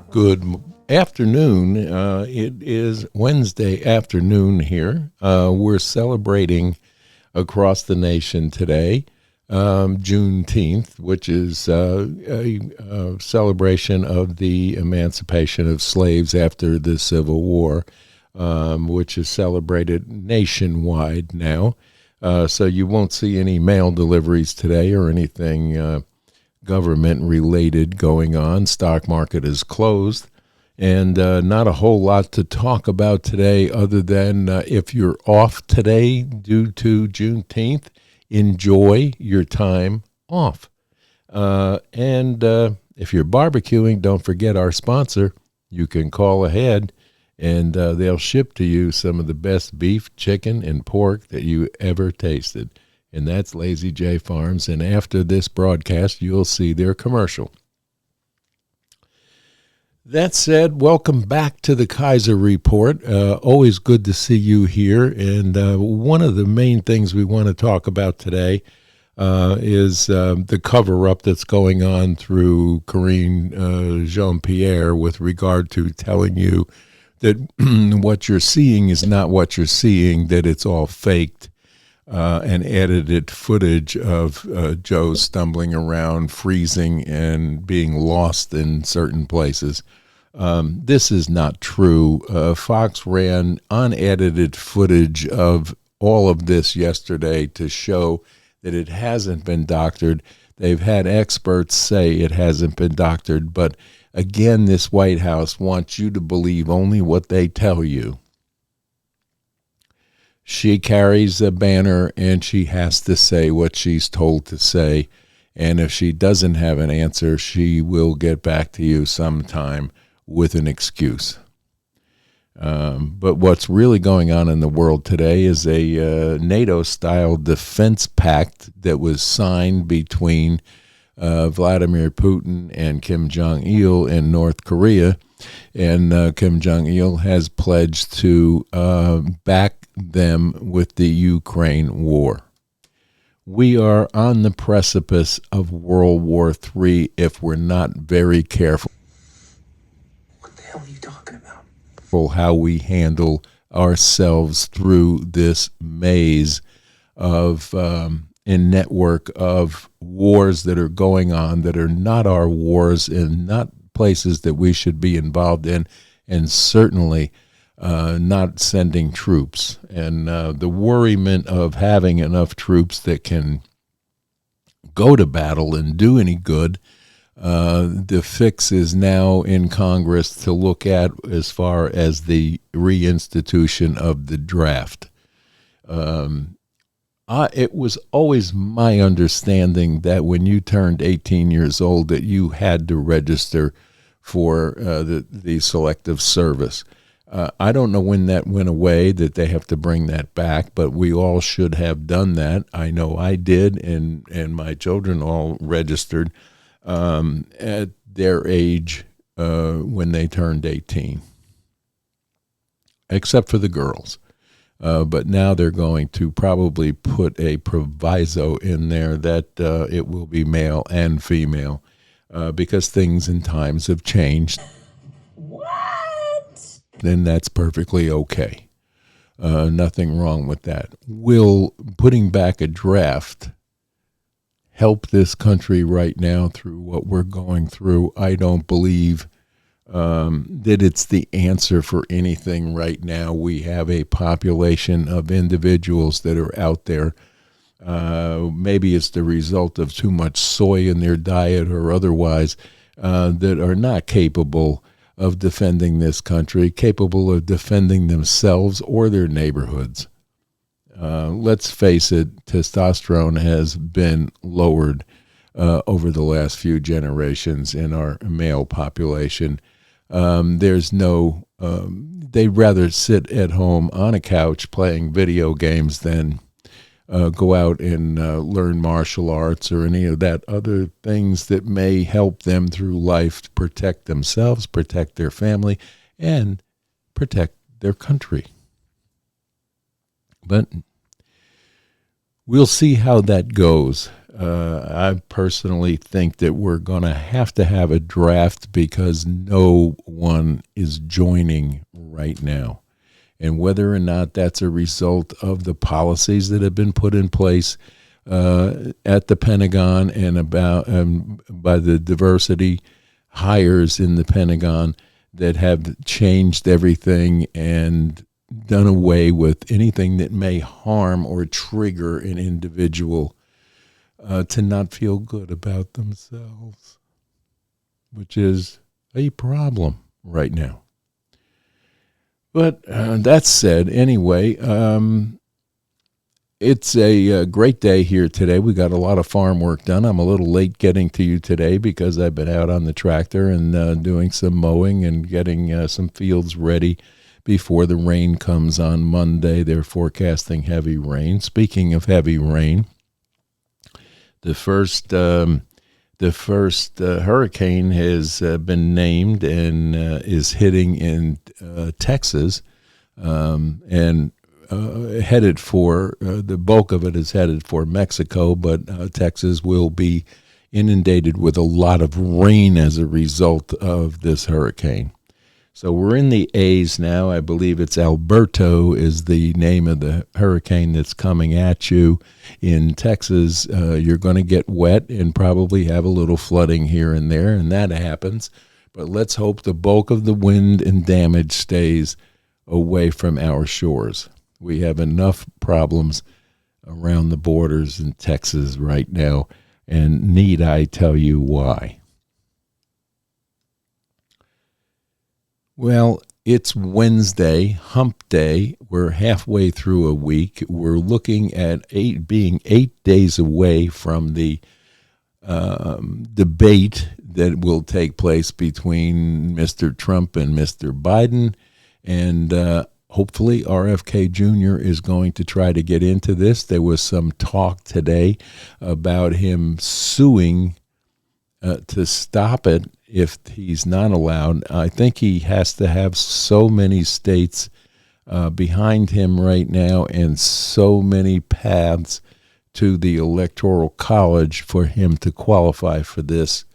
Good afternoon. It is Wednesday afternoon here. We're celebrating across the nation today, Juneteenth, which is a celebration of the emancipation of slaves after the Civil War, which is celebrated nationwide now. So you won't see any mail deliveries today or anything government-related going on. Stock market is closed, and not a whole lot to talk about today other than if you're off today due to Juneteenth, enjoy your time off. And if you're barbecuing, don't forget our sponsor. You can call ahead, and they'll ship to you some of the best beef, chicken, and pork that you ever tasted. And that's Lazy J Farms. And after this broadcast, you'll see their commercial. That said, welcome back to the Kaiser Report. Always good to see you here. And one of the main things we want to talk about today is the cover-up that's going on through Karine Jean-Pierre with regard to telling you that what you're seeing is not what you're seeing, that it's all faked. And edited footage of Joe stumbling around, freezing, and being lost in certain places. This is not true. Fox ran unedited footage of all of this yesterday to show that it hasn't been doctored. They've had experts say it hasn't been doctored, but again, this White House wants you to believe only what they tell you. She carries a banner, and she has to say what she's told to say. And if she doesn't have an answer, she will get back to you sometime with an excuse. But what's really going on in the world today is a NATO-style defense pact that was signed between Vladimir Putin and Kim Jong-il in North Korea. And Kim Jong-il has pledged to back them with the Ukraine war. We are on the precipice of World War III if we're not very careful. What the hell are you talking about? For how we handle ourselves through this maze of in network of wars that are going on that are not our wars and not places that we should be involved in, and certainly not sending troops. And the worriment of having enough troops that can go to battle and do any good, the fix is now in Congress to look at as far as the reinstitution of the draft. It was always my understanding that when you turned 18 years old that you had to register for the selective service. I don't know when that went away, that they have to bring that back, but we all should have done that. I know I did, and my children all registered at their age when they turned 18, except for the girls. But now they're going to probably put a proviso in there that it will be male and female because things and times have changed. What? Then that's perfectly okay. Nothing wrong with that. Will putting back a draft help this country right now through what we're going through? I don't believe that it's the answer for anything right now. We have a population of individuals that are out there. Maybe it's the result of too much soy in their diet or otherwise that are not capable of defending this country, capable of defending themselves or their neighborhoods. Let's face it, testosterone has been lowered over the last few generations in our male population. They'd rather sit at home on a couch playing video games than go out and learn martial arts or any of that other things that may help them through life to protect themselves, protect their family, and protect their country. But we'll see how that goes. I personally think that we're going to have a draft because no one is joining right now. And whether or not that's a result of the policies that have been put in place at the Pentagon and about by the diversity hires in the Pentagon that have changed everything and done away with anything that may harm or trigger an individual to not feel good about themselves, which is a problem right now. But that said, anyway, it's a great day here today. We got a lot of farm work done. I'm a little late getting to you today because I've been out on the tractor and doing some mowing and getting some fields ready before the rain comes on Monday. They're forecasting heavy rain. Speaking of heavy rain, the first hurricane has been named and is hitting in Texas and headed for the bulk of it is headed for Mexico, but Texas will be inundated with a lot of rain as a result of this hurricane. So we're in the A's now. I believe it's Alberto is the name of the hurricane that's coming at you in Texas. You're going to get wet and probably have a little flooding here and there, and that happens. But let's hope the bulk of the wind and damage stays away from our shores. We have enough problems around the borders in Texas right now, and need I tell you why? Well, it's Wednesday, hump day. We're halfway through a week. We're looking at being 8 days away from the debate that will take place between Mr. Trump and Mr. Biden. And hopefully RFK Jr. is going to try to get into this. There was some talk today about him suing to stop it if he's not allowed. I think he has to have so many states behind him right now and so many paths to the Electoral College for him to qualify for this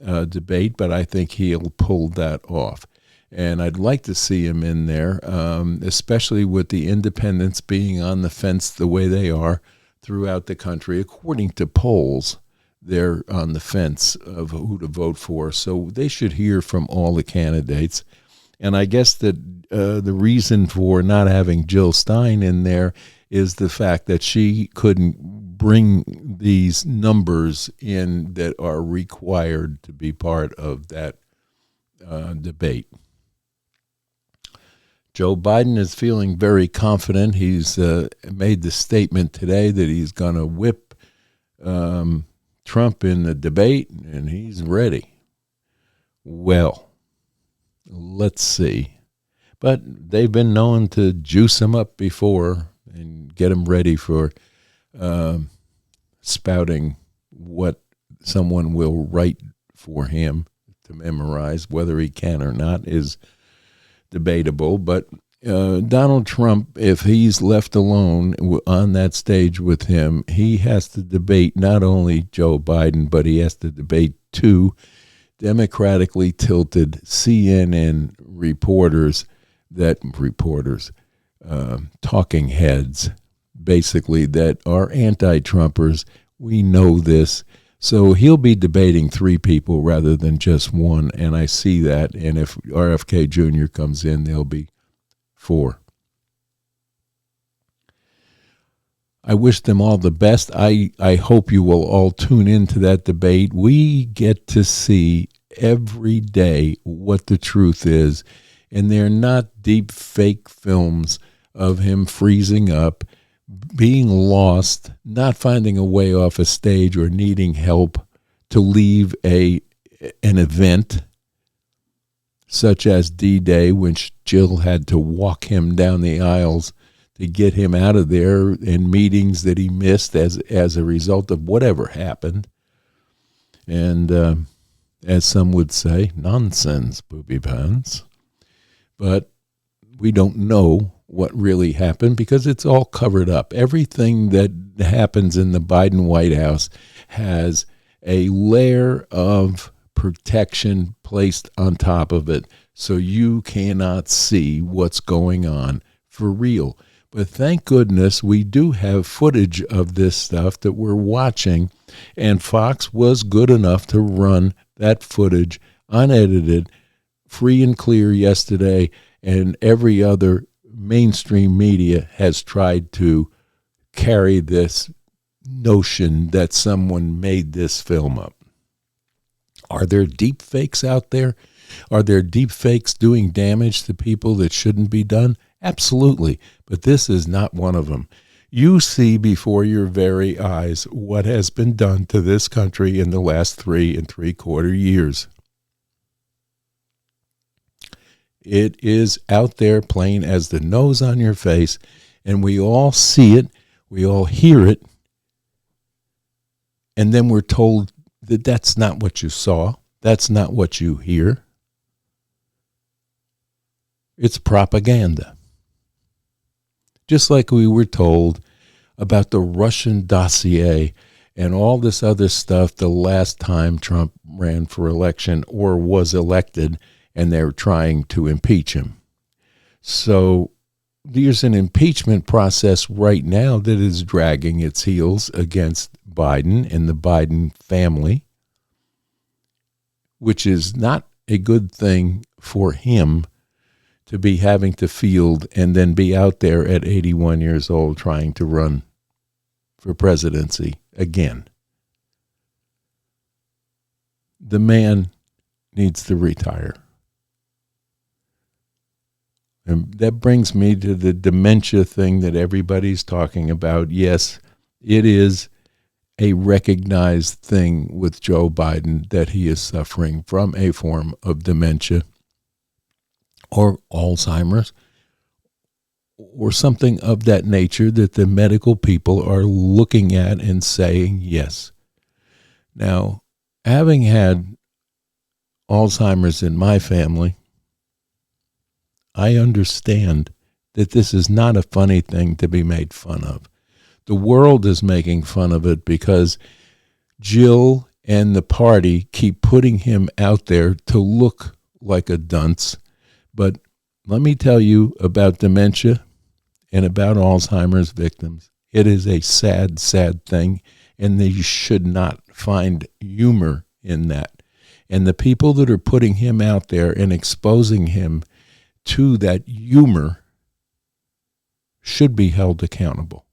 debate, but I think he'll pull that off. And I'd like to see him in there, especially with the independents being on the fence the way they are throughout the country. According to polls, they're on the fence of who to vote for. So they should hear from all the candidates. And I guess that the reason for not having Jill Stein in there is the fact that she couldn't bring these numbers in that are required to be part of that debate. Joe Biden is feeling very confident. He's made the statement today that he's going to whip Trump in the debate, and he's ready. Well, let's see. But they've been known to juice him up before and get him ready for spouting what someone will write for him to memorize. Whether he can or not is debatable. But Donald Trump, if he's left alone on that stage with him, he has to debate not only Joe Biden, but he has to debate two democratically tilted CNN talking heads, basically, that are anti-Trumpers. We know this. So he'll be debating three people rather than just one, and I see that. And if RFK Jr. comes in, there'll be four. I wish them all the best. I hope you will all tune into that debate. We get to see every day what the truth is, and they're not deep fake films of him freezing up, being lost, not finding a way off a stage or needing help to leave an event such as D-Day, when Jill had to walk him down the aisles to get him out of there, in meetings that he missed as a result of whatever happened. And as some would say, nonsense, booby pants. But We don't know what really happened because it's all covered up. Everything that happens in the Biden White House has a layer of protection placed on top of it, so you cannot see what's going on for real. But thank goodness we do have footage of this stuff that we're watching, and Fox was good enough to run that footage unedited, free and clear yesterday, and every other mainstream media has tried to carry this notion that someone made this film up. Are there deep fakes out there? Are there deep fakes doing damage to people that shouldn't be done? Absolutely, but this is not one of them. You see before your very eyes what has been done to this country in the last 3 3/4 years. It is out there plain as the nose on your face, and we all see it, we all hear it, and then we're told that that's not what you saw, that's not what you hear. It's propaganda. Just like we were told about the Russian dossier and all this other stuff the last time Trump ran for election or was elected, and they're trying to impeach him. So there's an impeachment process right now that is dragging its heels against Biden and the Biden family, which is not a good thing for him to be having to field and then be out there at 81 years old trying to run for presidency again. The man needs to retire. And that brings me to the dementia thing that everybody's talking about. Yes, it is a recognized thing with Joe Biden that he is suffering from a form of dementia or Alzheimer's or something of that nature that the medical people are looking at and saying yes. Now, having had Alzheimer's in my family, I understand that this is not a funny thing to be made fun of. The world is making fun of it because Jill and the party keep putting him out there to look like a dunce. But let me tell you about dementia and about Alzheimer's victims. It is a sad, sad thing, and they should not find humor in that. And the people that are putting him out there and exposing him to that humor should be held accountable.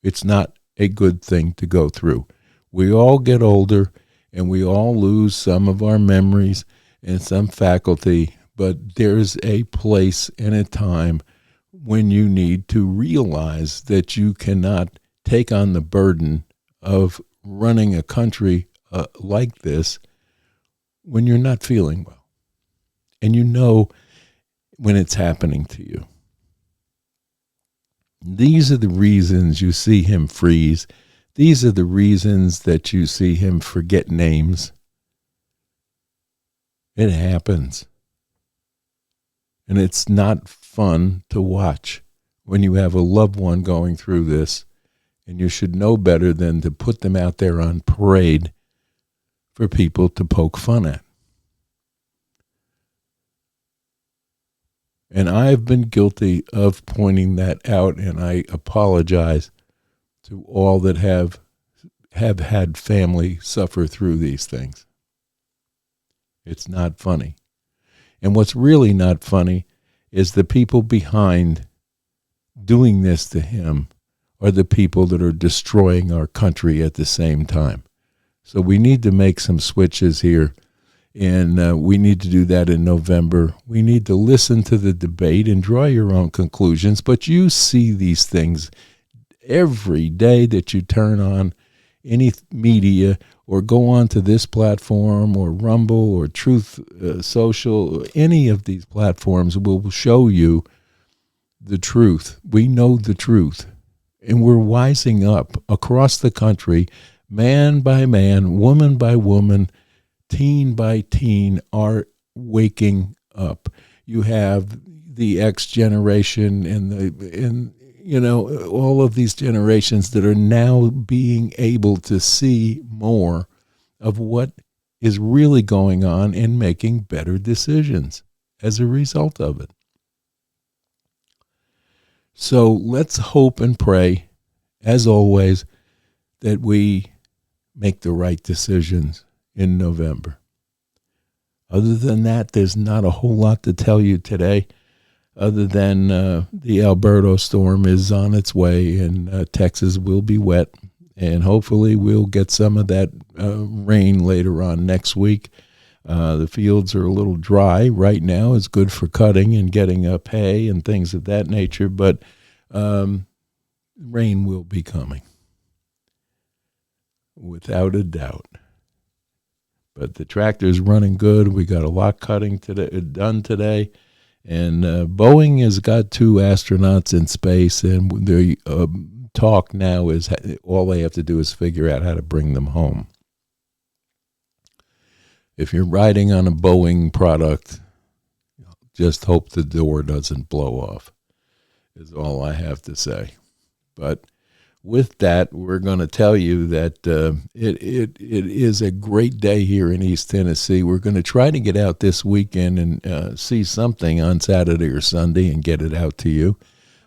It's not a good thing to go through. We all get older and we all lose some of our memories and some faculty, but there's a place and a time when you need to realize that you cannot take on the burden of running a country like this when you're not feeling well. And you know when it's happening to you. These are the reasons you see him freeze. These are the reasons that you see him forget names. It happens. And it's not fun to watch when you have a loved one going through this, and you should know better than to put them out there on parade for people to poke fun at. And I've been guilty of pointing that out, and I apologize to all that have had family suffer through these things. It's not funny. And what's really not funny is the people behind doing this to him are the people that are destroying our country at the same time. So we need to make some switches here. And we need to do that in November. We need to listen to the debate and draw your own conclusions. But you see these things every day that you turn on any media or go on to this platform or Rumble or Truth Social. Any of these platforms will show you the truth. We know the truth. And we're wising up across the country, man by man, woman by woman, teen by teen, are waking up. You have the X generation and all of these generations that are now being able to see more of what is really going on and making better decisions as a result of it. So let's hope and pray, as always, that we make the right decisions in November. Other than that, there's not a whole lot to tell you today, other than the Alberto storm is on its way, and Texas will be wet, and hopefully we'll get some of that rain later on next week. The fields are a little dry right now. It's good for cutting and getting up hay and things of that nature, but rain will be coming, without a doubt. But the tractor's running good. We got a lot cutting done today. And Boeing has got 2 astronauts in space, and the talk now is all they have to do is figure out how to bring them home. If you're riding on a Boeing product, just hope the door doesn't blow off, is all I have to say. But with that, we're going to tell you that it is a great day here in East Tennessee. We're going to try to get out this weekend and see something on Saturday or Sunday and get it out to you.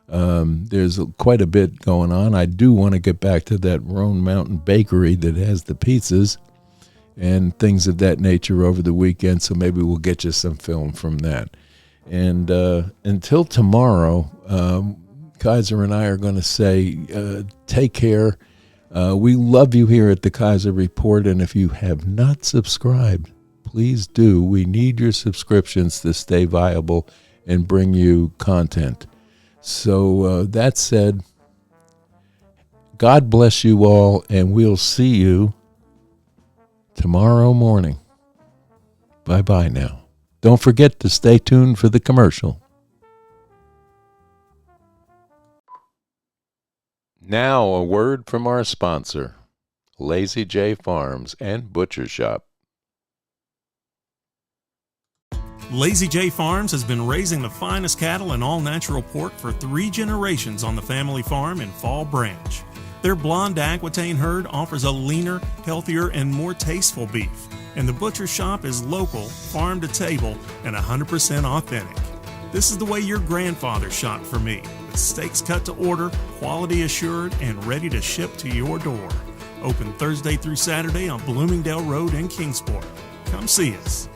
There's quite a bit going on. I do want to get back to that Roan Mountain Bakery that has the pizzas and things of that nature over the weekend, so maybe we'll get you some film from that. And until tomorrow, Kaiser and I are going to say, take care. We love you here at the Kaiser Report, and if you have not subscribed, please do. We need your subscriptions to stay viable and bring you content. So that said, God bless you all, and we'll see you tomorrow morning. Bye-bye now. Don't forget to stay tuned for the commercial. Now a word from our sponsor, Lazy J Farms and Butcher Shop. Lazy J Farms has been raising the finest cattle and all-natural pork for 3 generations on the family farm in Fall Branch. Their blonde Aquitaine herd offers a leaner, healthier, and more tasteful beef. And the Butcher Shop is local, farm to table, and 100% authentic. This is the way your grandfather shot for me, with steaks cut to order, quality assured, and ready to ship to your door. Open Thursday through Saturday on Bloomingdale Road in Kingsport. Come see us.